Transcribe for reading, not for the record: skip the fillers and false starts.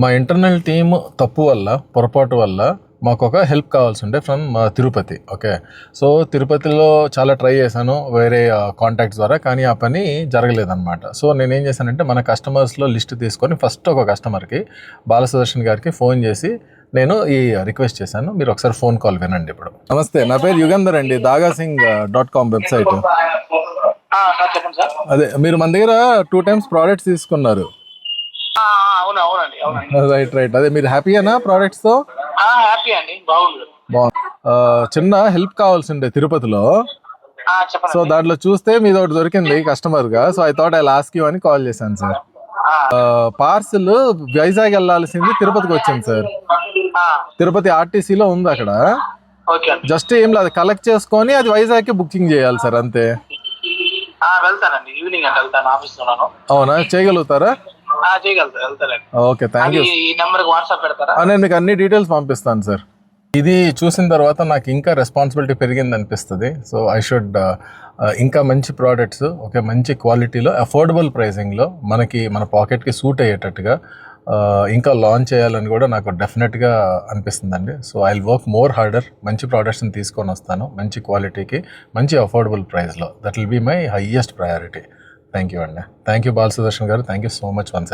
మా internal team తప్పు వల్ల, పొరపాటు వల్ల మాకొక హెల్ప్ కావాల్సి ఉండే ఫ్రమ్ తిరుపతి. ఓకే. సో, తిరుపతిలో చాలా ట్రై చేశాను వేరే కాంటాక్ట్స్ ద్వారా. కానీ ఆ పని జరగలేదనమాట. సో, నేనేం చేశానంటే మన కస్టమర్స్‌లో లిస్ట్ తీసుకొని ఫస్ట్ ఒక కస్టమర్‌కి బాలసుదర్శన్ గారికి ఫోన్ చేసి నేను ఈ రిక్వెస్ట్ చేశాను. మీరు ఒకసారి ఫోన్ కాల్ వినండి ఇప్పుడు. నమస్తే, నా పేరు యుగంధర్ అండి. daagaSingh.com website. చెప్పండి సార్. అదే మీరు మన దగ్గర 2 times ప్రోడక్ట్స్ తీసుకున్నారు. అవునండి. రైట్. అదే మీరు హ్యాపీయేనా ప్రోడక్ట్స్తో? హ్యాపీ అండి, బాగుంది. చిన్న హెల్ప్ కావాల్సి ఉండే తిరుపతిలో. సో చెప్పండి. దాంట్లో చూస్తే మీది ఒకటి దొరికింది కస్టమర్గా. So I thought I ask you అని కాల్ చేశాను సార్. పార్సిల్ వైజాగ్ వెళ్ళాల్సింది తిరుపతికి వచ్చింది సార్. తిరుపతి ఆర్టీసీలో ఉంది అక్కడ. ఓకే అండి. జస్ట్ ఏం లేదు, కలెక్ట్ చేసుకొని అది వైజాగ్కి బుకింగ్ చేయాలి సార్, అంతే. వెళ్తానండి, ఈవినింగ్ అంటే వెళ్తాను, ఆఫీస్ ఉన్నాను. అవునా, చేయగలుగుతారా? వెళ్తానండి. Okay, thank you. ఈ నెంబర్కి వాట్సాప్ పెడతారా? నేను మీకు అన్ని డీటెయిల్స్ పంపిస్తాను సార్. ఇది చూసిన తర్వాత నాకు ఇంకా రెస్పాన్సిబిలిటీ పెరిగింది అనిపిస్తుంది. సో ఐ షుడ్ ఇంకా మంచి ప్రోడక్ట్స్, ఓకే, మంచి క్వాలిటీలో అఫోర్డబుల్ ప్రైసింగ్లో మన పాకెట్కి సూట్ అయ్యేటట్టుగా ఇంకా లాంచ్ చేయాలని కూడా నాకు డెఫినెట్గా అనిపిస్తుందండి. So I will work more harder. మంచి ప్రోడక్ట్స్ని తీసుకొని వస్తాను, మంచి క్వాలిటీకి, మంచి అఫోర్డబుల్ ప్రైస్లో. That will be my highest priority. Thank you అండి. థ్యాంక్ యూ బాలసుదర్శన్ గారు. Thank you so much once again.